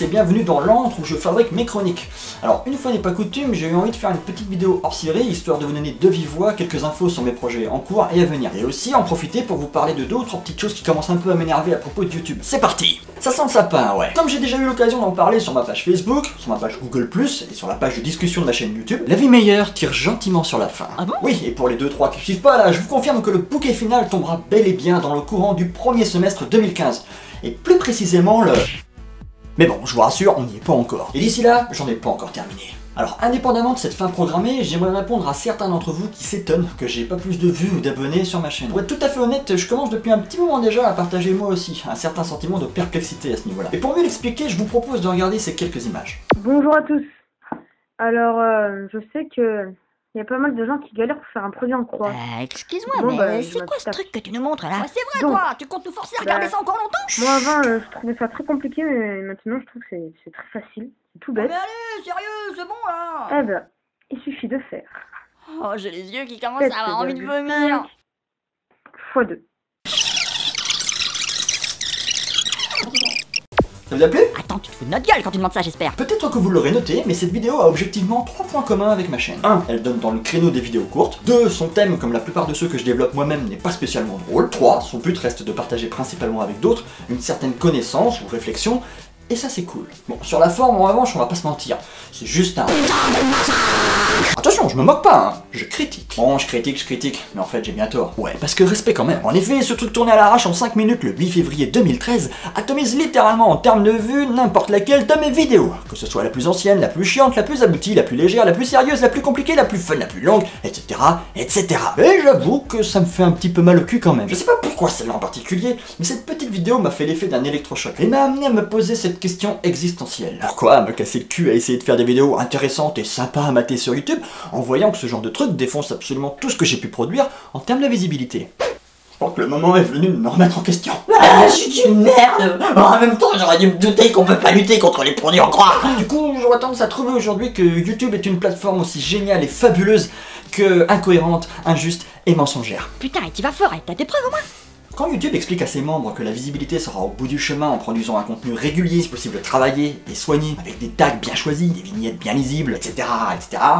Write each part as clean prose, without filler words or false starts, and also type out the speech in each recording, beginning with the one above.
tous et bienvenue dans l'antre où je fabrique mes chroniques. Alors une fois n'est pas coutume, j'ai eu envie de faire une petite vidéo hors série, histoire de vous donner de vive voix quelques infos sur mes projets en cours et à venir. Et aussi en profiter pour vous parler de d'autres petites choses qui commencent un peu à m'énerver à propos de YouTube. C'est parti! Ça sent le sapin, ouais. Comme j'ai déjà eu l'occasion d'en parler sur ma page Facebook, sur ma page Google+, et sur la page de discussion de ma chaîne YouTube, La Vie Meilleure tire gentiment sur la fin. Ah bon? Oui, et pour les 2-3 qui suivent pas là, je vous confirme que le bouquet final tombera bel et bien dans le courant du premier semestre 2015. Et plus précisément le... Mais bon, je vous rassure, on n'y est pas encore. Et d'ici là, j'en ai pas encore terminé. Alors, indépendamment de cette fin programmée, j'aimerais répondre à certains d'entre vous qui s'étonnent que j'ai pas plus de vues ou d'abonnés sur ma chaîne. Pour être tout à fait honnête, je commence depuis un petit moment déjà à partager moi aussi un certain sentiment de perplexité à ce niveau-là. Et pour mieux l'expliquer, je vous propose de regarder ces quelques images. Bonjour à tous. Alors, je sais que il y a pas mal de gens qui galèrent pour faire un produit en croix. Excuse-moi, Bon, mais bah, c'est quoi ce truc que tu nous montres là? Ouais, c'est vrai, Donc, toi, tu comptes nous forcer à regarder ça encore longtemps? Moi avant, je trouvais ça très compliqué, mais maintenant je trouve que c'est très facile, c'est tout Mais bête. allez, sérieux, c'est bon là! Eh ben, il suffit de faire Oh, j'ai les yeux qui commencent 7,5 à avoir envie de vomir! x 2. Ça vous a plu? Attends, tu te fous de notre gueule quand tu demandes ça, j'espère! Peut-être que vous l'aurez noté, mais cette vidéo a objectivement 3 points communs avec ma chaîne. 1. Elle donne dans le créneau des vidéos courtes. 2. Son thème, comme la plupart de ceux que je développe moi-même, n'est pas spécialement drôle. 3. Son but reste de partager principalement avec d'autres une certaine connaissance ou réflexion, et ça c'est cool. Bon, sur la forme, en revanche, on va pas se mentir. C'est juste un... Attention, je me moque pas, hein. Je critique. Bon, je critique, mais en fait j'ai bien tort. Ouais, parce que respect quand même. En effet, ce truc tourné à l'arrache en 5 minutes le 8 février 2013 atomise littéralement en termes de vues n'importe laquelle de mes vidéos. Que ce soit la plus ancienne, la plus chiante, la plus aboutie, la plus légère, la plus sérieuse, la plus compliquée, la plus fun, la plus longue, etc. etc. Et j'avoue que ça me fait un petit peu mal au cul quand même. Je sais pas pourquoi celle-là en particulier, mais cette petite vidéo m'a fait l'effet d'un électrochoc et m'a amené à me poser cette question existentielle. Pourquoi me casser le cul à essayer de faire des vidéos intéressantes et sympas à mater sur YouTube en voyant que ce genre de truc défonce absolument tout ce que j'ai pu produire en termes de visibilité? Je crois que le moment est venu de me remettre en question. Ah, je suis une merde. En même temps, j'aurais dû me douter qu'on peut pas lutter contre les produits en croix. Du coup, j'aurais tendance à trouver aujourd'hui que YouTube est une plateforme aussi géniale et fabuleuse que incohérente, injuste et mensongère. Putain, et tu vas fort, et t'as des preuves au moins? Quand YouTube explique à ses membres que la visibilité sera au bout du chemin en produisant un contenu régulier, si possible travaillé et soigné, avec des tags bien choisis, des vignettes bien lisibles, etc.,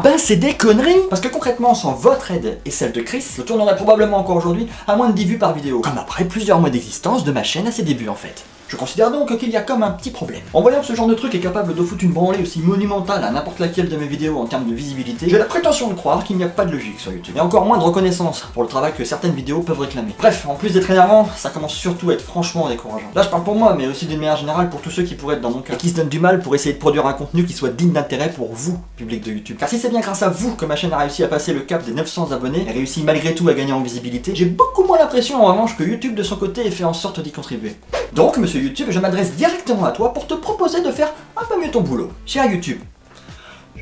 ben c'est des conneries. Parce que concrètement, sans votre aide et celle de Chris, je tournerais probablement encore aujourd'hui à moins de 10 vues par vidéo, comme après plusieurs mois d'existence de ma chaîne à ses débuts en fait. Je considère donc qu'il y a comme un petit problème. En voyant que ce genre de truc est capable de foutre une branlée aussi monumentale à n'importe laquelle de mes vidéos en termes de visibilité, j'ai la prétention de croire qu'il n'y a pas de logique sur YouTube. Et encore moins de reconnaissance pour le travail que certaines vidéos peuvent réclamer. Bref, en plus d'être énervant, ça commence surtout à être franchement décourageant. Là je parle pour moi, mais aussi d'une manière générale pour tous ceux qui pourraient être dans mon cas, et qui se donnent du mal pour essayer de produire un contenu qui soit digne d'intérêt pour vous, public de YouTube. Car si c'est bien grâce à vous que ma chaîne a réussi à passer le cap des 900 abonnés, et réussi malgré tout à gagner en visibilité, j'ai beaucoup moins l'impression en revanche que YouTube de son côté ait fait en sorte d'y contribuer. Donc, monsieur YouTube, je m'adresse directement à toi pour te proposer de faire un peu mieux ton boulot. Cher YouTube,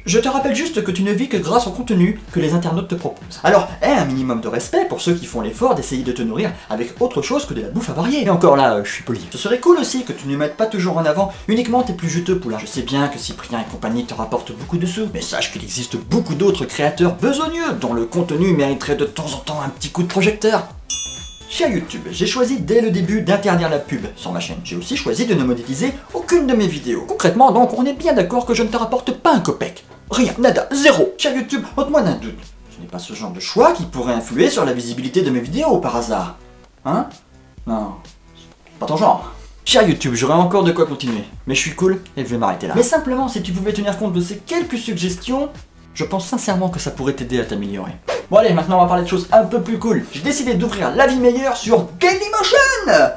je te rappelle juste que tu ne vis que grâce au contenu que les internautes te proposent. Alors, aie un minimum de respect pour ceux qui font l'effort d'essayer de te nourrir avec autre chose que de la bouffe avariée. Et encore là, je suis poli. Ce serait cool aussi que tu ne mettes pas toujours en avant uniquement tes plus juteux poulains. Je sais bien que Cyprien et compagnie te rapportent beaucoup de sous, mais sache qu'il existe beaucoup d'autres créateurs besogneux dont le contenu mériterait de temps en temps un petit coup de projecteur. Cher YouTube, j'ai choisi dès le début d'interdire la pub sur ma chaîne. J'ai aussi choisi de ne monétiser aucune de mes vidéos. Concrètement donc, on est bien d'accord que je ne te rapporte pas un copec. Rien, nada, zéro. Cher YouTube, ôte-moi d'un doute. Ce n'est pas ce genre de choix qui pourrait influer sur la visibilité de mes vidéos par hasard. Hein? Non, c'est pas ton genre. Cher YouTube, j'aurais encore de quoi continuer, mais je suis cool et je vais m'arrêter là. Mais simplement, si tu pouvais tenir compte de ces quelques suggestions, je pense sincèrement que ça pourrait t'aider à t'améliorer. Bon allez, maintenant on va parler de choses un peu plus cool. J'ai décidé d'ouvrir La Vie Meilleure sur Dailymotion.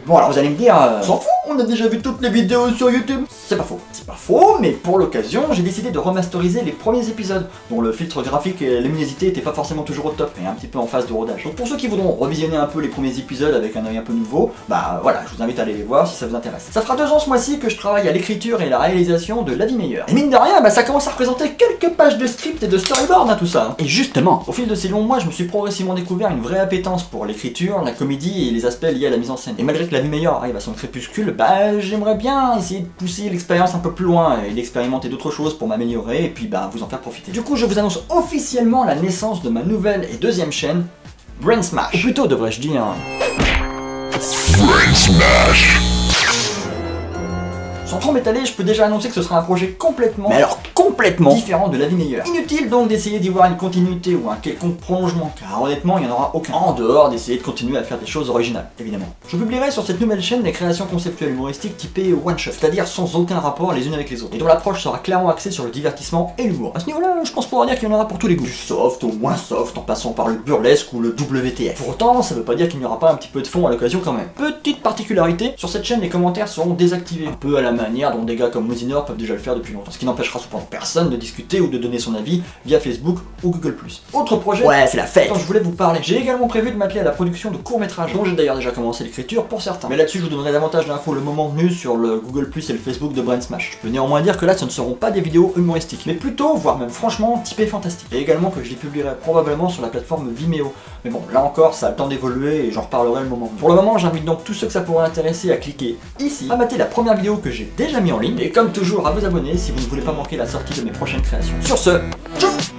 Bon alors vous allez me dire, s'en fout, on a déjà vu toutes les vidéos sur YouTube. C'est pas faux, mais pour l'occasion, j'ai décidé de remasteriser les premiers épisodes, dont le filtre graphique et la luminosité étaient pas forcément toujours au top, et un petit peu en phase de rodage. Donc pour ceux qui voudront revisionner un peu les premiers épisodes avec un œil un peu nouveau, bah voilà, je vous invite à aller les voir si ça vous intéresse. Ça fera 2 ans ce mois-ci que je travaille à l'écriture et la réalisation de La Vie Meilleure. Et mine de rien, bah ça commence à représenter quelques pages de script et de storyboard, hein, tout ça. Hein. Et justement, au fil de ces longs mois, je me suis progressivement découvert une vraie appétence pour l'écriture, la comédie et les aspects liés à la mise en scène. Et malgré que La Vie Meilleure arrive à son crépuscule, bah j'aimerais bien essayer de pousser l'expérience un peu plus loin et d'expérimenter d'autres choses pour m'améliorer et puis bah vous en faire profiter. Du coup je vous annonce officiellement la naissance de ma nouvelle et deuxième chaîne, Brain Smash. Ou plutôt devrais-je dire... Brain Smash. Sans trop m'étaler, je peux déjà annoncer que ce sera un projet complètement, mais alors complètement différent de La Vie Meilleure. Inutile donc d'essayer d'y voir une continuité ou un quelconque prolongement, car honnêtement il n'y en aura aucun. En dehors d'essayer de continuer à faire des choses originales, évidemment. Je publierai sur cette nouvelle chaîne des créations conceptuelles humoristiques typées one shot, c'est-à-dire sans aucun rapport les unes avec les autres, et dont l'approche sera clairement axée sur le divertissement et l'humour. À ce niveau-là, je pense pouvoir dire qu'il y en aura pour tous les goûts. Du soft au moins soft, en passant par le burlesque ou le WTF. Pour autant, ça veut pas dire qu'il n'y aura pas un petit peu de fond à l'occasion quand même. Petite particularité, sur cette chaîne les commentaires seront désactivés, un peu à la manière dont des gars comme Mosinor peuvent déjà le faire depuis longtemps, ce qui n'empêchera cependant personne de discuter ou de donner son avis via Facebook ou Google+. Autre projet, ouais c'est la fête, dont je voulais vous parler. J'ai également prévu de m'atteler à la production de courts-métrages, dont j'ai d'ailleurs déjà commencé l'écriture pour certains. Mais là-dessus je vous donnerai davantage d'infos le moment venu sur le Google+, et le Facebook de Brain Smash. Je peux néanmoins dire que là ce ne seront pas des vidéos humoristiques, mais plutôt, voire même franchement, typées fantastiques. Et également que je les publierai probablement sur la plateforme Vimeo. Mais bon, là encore, ça a le temps d'évoluer et j'en reparlerai le moment venu. Pour le moment, j'invite donc tous ceux que ça pourrait intéresser à cliquer ici, à mater la première vidéo que j'ai déjà mis en ligne, et comme toujours à vous abonner si vous ne voulez pas manquer la sortie de mes prochaines créations. Sur ce, tchou!